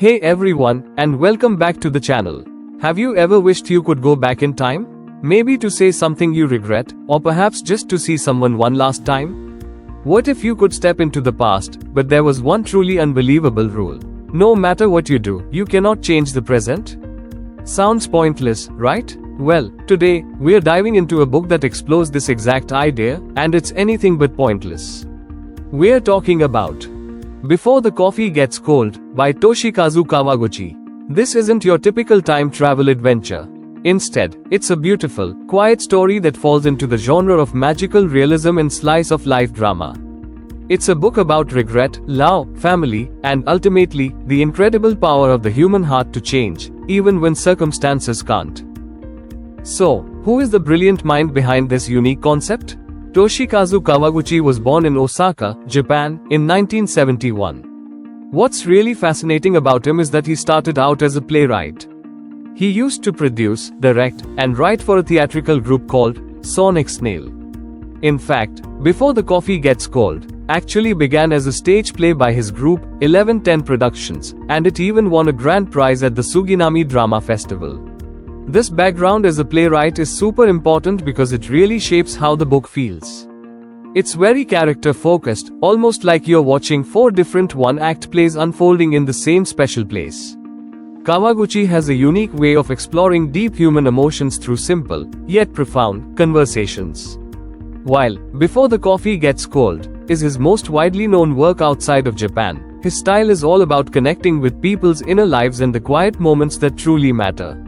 Hey everyone, and welcome back to the channel. Have you ever wished you could go back in time? Maybe to say something you regret, or perhaps just to see someone one last time? What if you could step into the past, but there was one truly unbelievable rule? No matter what you do, you cannot change the present? Sounds pointless, right? Well, today, we're diving into a book that explores this exact idea, and it's anything but pointless. We're talking about Before the Coffee Gets Cold, by Toshikazu Kawaguchi. This isn't your typical time travel adventure. Instead, it's a beautiful, quiet story that falls into the genre of magical realism and slice of life drama. It's a book about regret, love, family, and ultimately, the incredible power of the human heart to change, even when circumstances can't. So, who is the brilliant mind behind this unique concept? Toshikazu Kawaguchi was born in Osaka, Japan, in 1971. What's really fascinating about him is that he started out as a playwright. He used to produce, direct, and write for a theatrical group called Sonic Snail. In fact, Before the Coffee Gets Cold actually began as a stage play by his group, 1110 Productions, and it even won a grand prize at the Suginami Drama Festival. This background as a playwright is super important because it really shapes how the book feels. It's very character-focused, almost like you're watching 4 different one-act plays unfolding in the same special place. Kawaguchi has a unique way of exploring deep human emotions through simple, yet profound, conversations. While Before the Coffee Gets Cold is his most widely known work outside of Japan, his style is all about connecting with people's inner lives and the quiet moments that truly matter.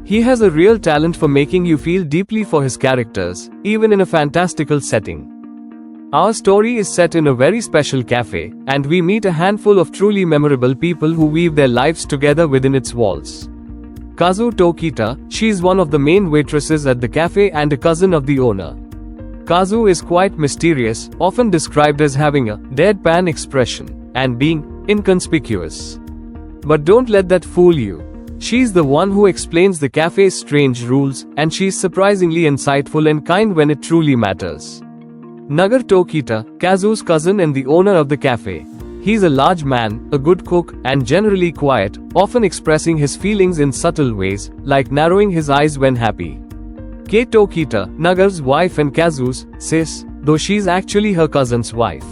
He has a real talent for making you feel deeply for his characters, even in a fantastical setting. Our story is set in a very special cafe, and we meet a handful of truly memorable people who weave their lives together within its walls. Kazu Tokita, she's one of the main waitresses at the cafe and a cousin of the owner. Kazu is quite mysterious, often described as having a deadpan expression, and being inconspicuous. But don't let that fool you. She's the one who explains the cafe's strange rules, and she's surprisingly insightful and kind when it truly matters. Nagar Tokita, Kazu's cousin and the owner of the cafe. He's a large man, a good cook, and generally quiet, often expressing his feelings in subtle ways, like narrowing his eyes when happy. Kei Tokita, Nagar's wife and Kazu's sis, though she's actually her cousin's wife.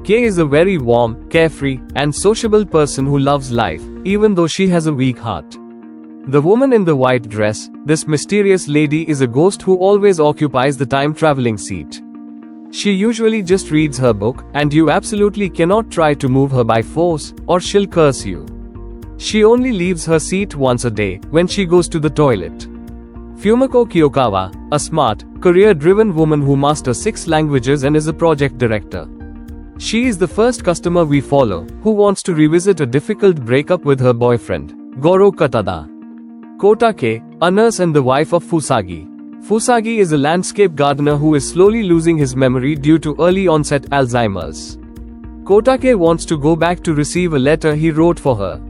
Kei is a very warm, carefree, and sociable person who loves life, even though she has a weak heart. The woman in the white dress, this mysterious lady, is a ghost who always occupies the time-traveling seat. She usually just reads her book, and you absolutely cannot try to move her by force, or she'll curse you. She only leaves her seat once a day, when she goes to the toilet. Fumiko Kiyokawa, a smart, career-driven woman who masters 6 languages and is a project director. She is the first customer we follow, who wants to revisit a difficult breakup with her boyfriend, Goro Katada. Kotake, a nurse and the wife of Fusagi. Fusagi is a landscape gardener who is slowly losing his memory due to early-onset Alzheimer's. Kotake wants to go back to receive a letter he wrote for her.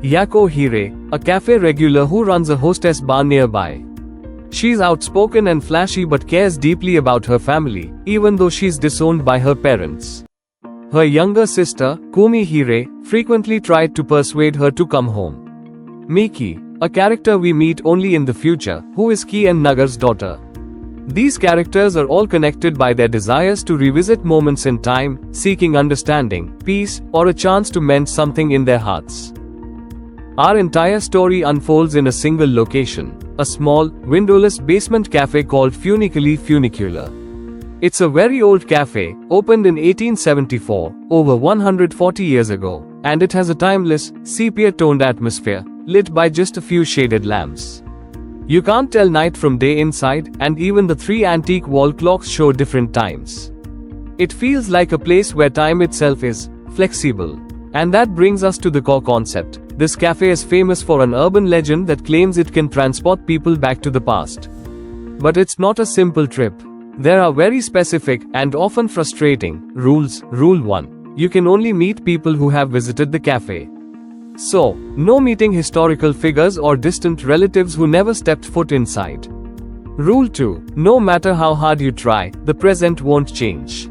Yako Hire, a cafe regular who runs a hostess bar nearby. She's outspoken and flashy but cares deeply about her family, even though she's disowned by her parents. Her younger sister, Kumi Hire, frequently tried to persuade her to come home. Miki, a character we meet only in the future, who is Ki and Nagar's daughter. These characters are all connected by their desires to revisit moments in time, seeking understanding, peace, or a chance to mend something in their hearts. Our entire story unfolds in a single location, a small, windowless basement cafe called Funicular. It's a very old cafe, opened in 1874, over 140 years ago, and it has a timeless, sepia-toned atmosphere, lit by just a few shaded lamps. You can't tell night from day inside, and even the 3 antique wall clocks show different times. It feels like a place where time itself is flexible. And that brings us to the core concept. This cafe is famous for an urban legend that claims it can transport people back to the past. But it's not a simple trip. There are very specific, and often frustrating, rules. Rule 1. You can only meet people who have visited the cafe. So, no meeting historical figures or distant relatives who never stepped foot inside. Rule 2. No matter how hard you try, the present won't change.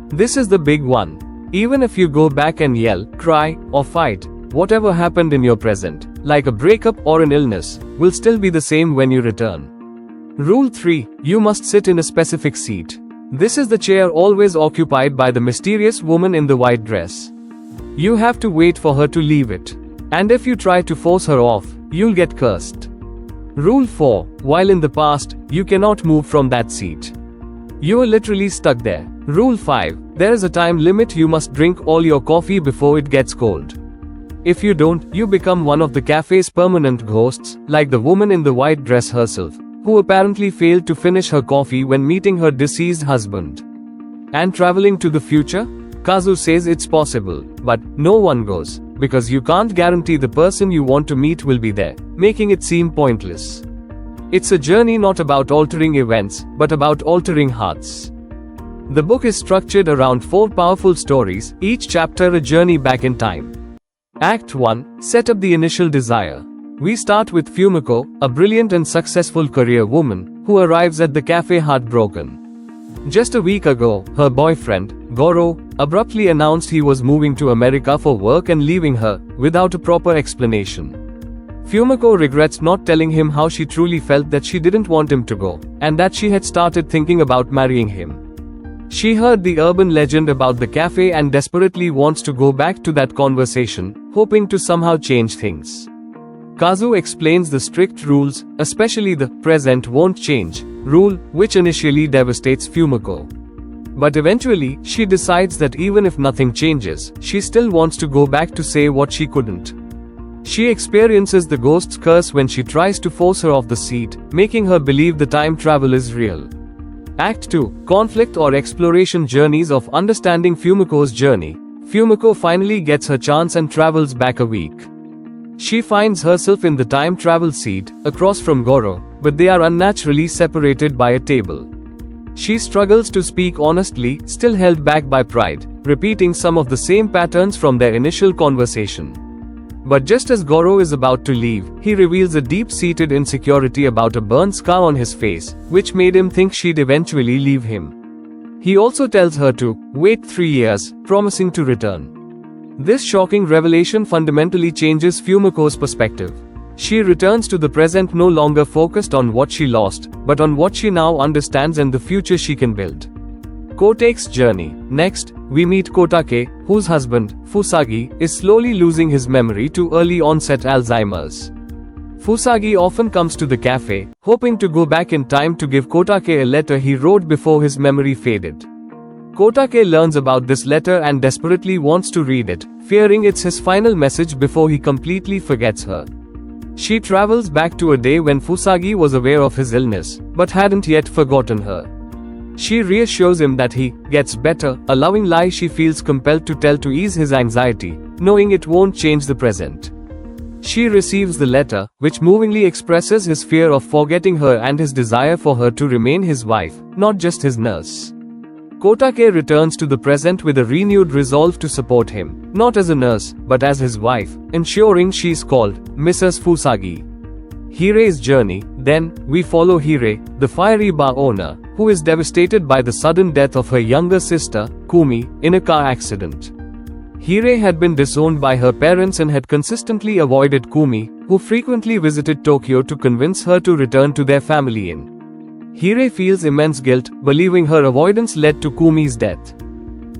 This is the big one. Even if you go back and yell, cry, or fight, whatever happened in your present, like a breakup or an illness, will still be the same when you return. Rule 3. You must sit in a specific seat. This is the chair always occupied by the mysterious woman in the white dress. You have to wait for her to leave it. And if you try to force her off, you'll get cursed. Rule 4. While in the past, you cannot move from that seat. You are literally stuck there. Rule 5. There is a time limit. You must drink all your coffee before it gets cold. If you don't, you become one of the cafe's permanent ghosts, like the woman in the white dress herself, who apparently failed to finish her coffee when meeting her deceased husband. And traveling to the future? Kazu says it's possible, but no one goes, because you can't guarantee the person you want to meet will be there, making it seem pointless. It's a journey not about altering events, but about altering hearts. The book is structured around 4 powerful stories, each chapter a journey back in time. Act 1. Set up the initial desire. We start with Fumiko, a brilliant and successful career woman, who arrives at the cafe heartbroken. Just a week ago, her boyfriend, Goro, abruptly announced he was moving to America for work and leaving her, without a proper explanation. Fumiko regrets not telling him how she truly felt, that she didn't want him to go, and that she had started thinking about marrying him. She heard the urban legend about the cafe and desperately wants to go back to that conversation, hoping to somehow change things. Kazu explains the strict rules, especially the "present won't change" rule, which initially devastates Fumiko. But eventually, she decides that even if nothing changes, she still wants to go back to say what she couldn't. She experiences the ghost's curse when she tries to force her off the seat, making her believe the time travel is real. Act 2. Conflict or exploration. Journeys of understanding Fumiko's journey. Fumiko finally gets her chance and travels back a week. She finds herself in the time travel seat, across from Goro, but they are unnaturally separated by a table. She struggles to speak honestly, still held back by pride, repeating some of the same patterns from their initial conversation. But just as Goro is about to leave, he reveals a deep-seated insecurity about a burn scar on his face, which made him think she'd eventually leave him. He also tells her to wait 3 years, promising to return. This shocking revelation fundamentally changes Fumiko's perspective. She returns to the present, no longer focused on what she lost, but on what she now understands and the future she can build. Kotake's journey. Next, we meet Kotake, whose husband, Fusagi, is slowly losing his memory to early onset Alzheimer's. Fusagi often comes to the cafe, hoping to go back in time to give Kotake a letter he wrote before his memory faded. Kotake learns about this letter and desperately wants to read it, fearing it's his final message before he completely forgets her. She travels back to a day when Fusagi was aware of his illness, but hadn't yet forgotten her. She reassures him that he gets better, a loving lie she feels compelled to tell to ease his anxiety, knowing it won't change the present. She receives the letter, which movingly expresses his fear of forgetting her and his desire for her to remain his wife, not just his nurse. Kotake returns to the present with a renewed resolve to support him, not as a nurse, but as his wife, ensuring she's called Mrs. Fusagi. Hirei's journey. Then, we follow Hirei, the fiery bar owner, who is devastated by the sudden death of her younger sister, Kumi, in a car accident. Hirei had been disowned by her parents and had consistently avoided Kumi, who frequently visited Tokyo to convince her to return to their family inn. Hirei feels immense guilt, believing her avoidance led to Kumi's death.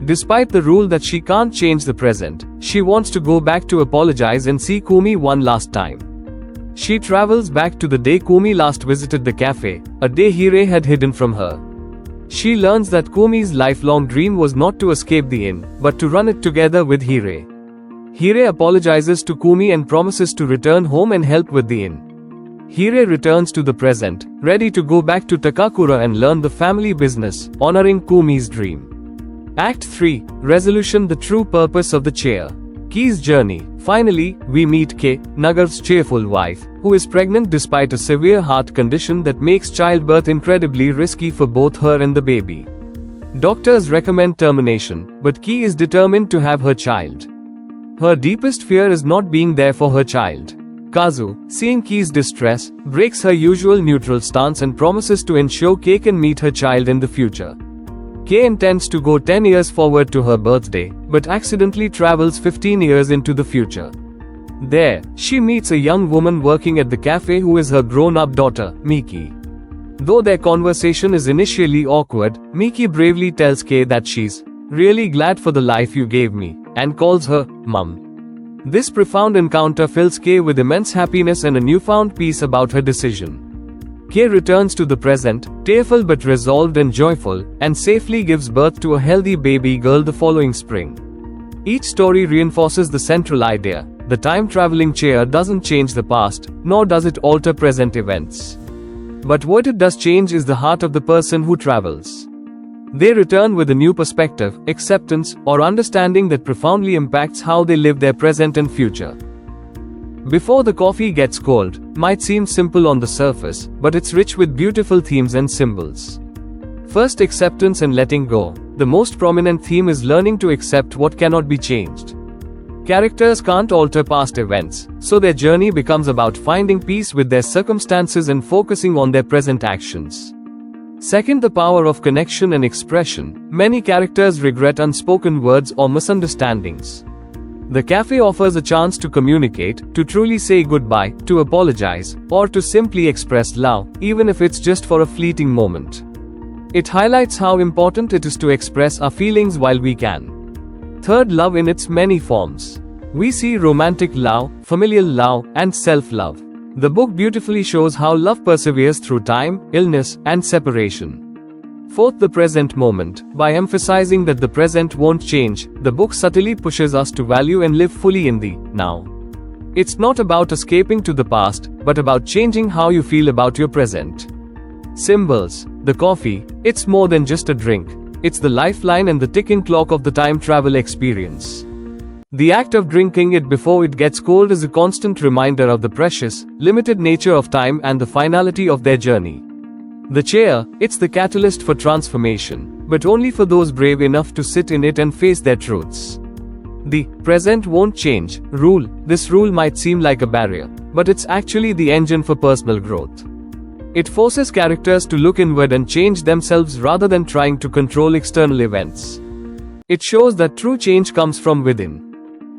Despite the rule that she can't change the present, she wants to go back to apologize and see Kumi one last time. She travels back to the day Kumi last visited the cafe, a day Hirei had hidden from her. She learns that Kumi's lifelong dream was not to escape the inn, but to run it together with Hirei. Hirei apologizes to Kumi and promises to return home and help with the inn. Hirei returns to the present, ready to go back to Takakura and learn the family business, honoring Kumi's dream. Act 3. Resolution. The true purpose of the chair. Ki's journey. Finally, we meet Kei, Nagar's cheerful wife, who is pregnant despite a severe heart condition that makes childbirth incredibly risky for both her and the baby. Doctors recommend termination, but Ki is determined to have her child. Her deepest fear is not being there for her child. Kazu, seeing Ki's distress, breaks her usual neutral stance and promises to ensure Kei can meet her child in the future. Kei intends to go 10 years forward to her birthday, but accidentally travels 15 years into the future. There, she meets a young woman working at the cafe who is her grown-up daughter, Miki. Though their conversation is initially awkward, Miki bravely tells Kei that she's really glad for the life you gave me, and calls her Mum. This profound encounter fills Kei with immense happiness and a newfound peace about her decision. Kei returns to the present, tearful but resolved and joyful, and safely gives birth to a healthy baby girl the following spring. Each story reinforces the central idea: the time-traveling chair doesn't change the past, nor does it alter present events. But what it does change is the heart of the person who travels. They return with a new perspective, acceptance, or understanding that profoundly impacts how they live their present and future. Before the Coffee Gets Cold might seem simple on the surface, but it's rich with beautiful themes and symbols. First, acceptance and letting go. The most prominent theme is learning to accept what cannot be changed. Characters can't alter past events, so their journey becomes about finding peace with their circumstances and focusing on their present actions. Second, the power of connection and expression. Many characters regret unspoken words or misunderstandings. The cafe offers a chance to communicate, to truly say goodbye, to apologize, or to simply express love, even if it's just for a fleeting moment. It highlights how important it is to express our feelings while we can. Third, love in its many forms. We see romantic love, familial love, and self-love. The book beautifully shows how love perseveres through time, illness, and separation. Fourth, the present moment. By emphasizing that the present won't change, the book subtly pushes us to value and live fully in the now. It's not about escaping to the past, but about changing how you feel about your present. Symbols. The coffee, it's more than just a drink. It's the lifeline and the ticking clock of the time travel experience. The act of drinking it before it gets cold is a constant reminder of the precious, limited nature of time and the finality of their journey. The chair, it's the catalyst for transformation, but only for those brave enough to sit in it and face their truths. The present won't change rule. This rule might seem like a barrier, but it's actually the engine for personal growth. It forces characters to look inward and change themselves rather than trying to control external events. It shows that true change comes from within.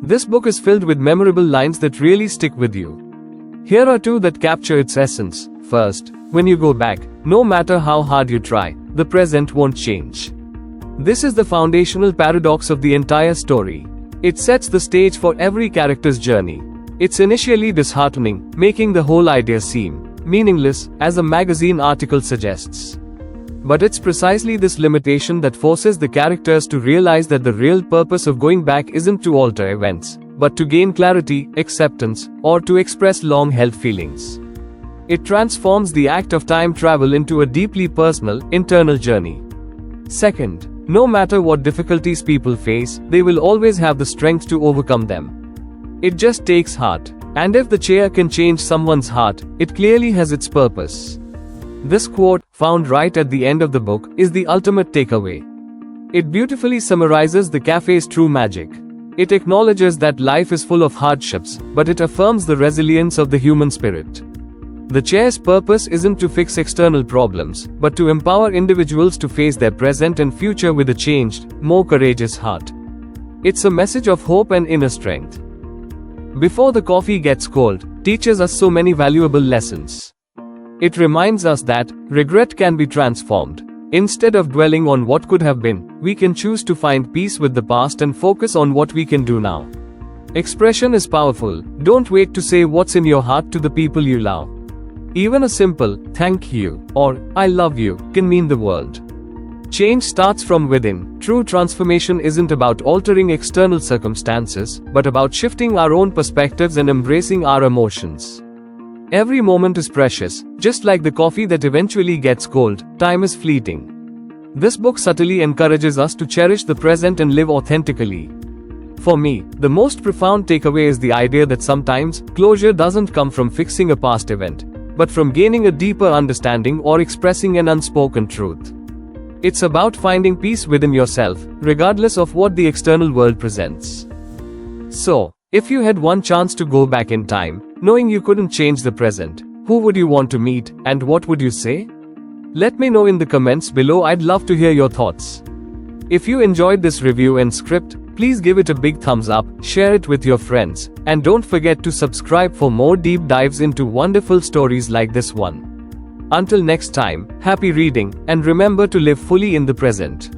This book is filled with memorable lines that really stick with you. Here are two that capture its essence. First, when you go back, no matter how hard you try, the present won't change. This is the foundational paradox of the entire story. It sets the stage for every character's journey. It's initially disheartening, making the whole idea seem meaningless, as a magazine article suggests. But it's precisely this limitation that forces the characters to realize that the real purpose of going back isn't to alter events, but to gain clarity, acceptance, or to express long-held feelings. It transforms the act of time travel into a deeply personal, internal journey. Second, no matter what difficulties people face, they will always have the strength to overcome them. It just takes heart. And if the chair can change someone's heart, it clearly has its purpose. This quote, found right at the end of the book, is the ultimate takeaway. It beautifully summarizes the cafe's true magic. It acknowledges that life is full of hardships, but it affirms the resilience of the human spirit. The chair's purpose isn't to fix external problems, but to empower individuals to face their present and future with a changed, more courageous heart. It's a message of hope and inner strength. Before the Coffee Gets Cold teaches us so many valuable lessons. It reminds us that regret can be transformed. Instead of dwelling on what could have been, we can choose to find peace with the past and focus on what we can do now. Expression is powerful. Don't wait to say what's in your heart to the people you love. Even a simple "thank you" or "I love you" can mean the world. Change starts from within. True transformation isn't about altering external circumstances, but about shifting our own perspectives and embracing our emotions. Every moment is precious, just like the coffee that eventually gets cold. Time is fleeting. This book subtly encourages us to cherish the present and live authentically. For me, the most profound takeaway is the idea that sometimes closure doesn't come from fixing a past event, but from gaining a deeper understanding or expressing an unspoken truth. It's about finding peace within yourself, regardless of what the external world presents. So, if you had one chance to go back in time, knowing you couldn't change the present, who would you want to meet, and what would you say? Let me know in the comments below. I'd love to hear your thoughts. If you enjoyed this review and script, Please give it a big thumbs up, share it with your friends, and don't forget to subscribe for more deep dives into wonderful stories like this one. Until next time, happy reading, and remember to live fully in the present.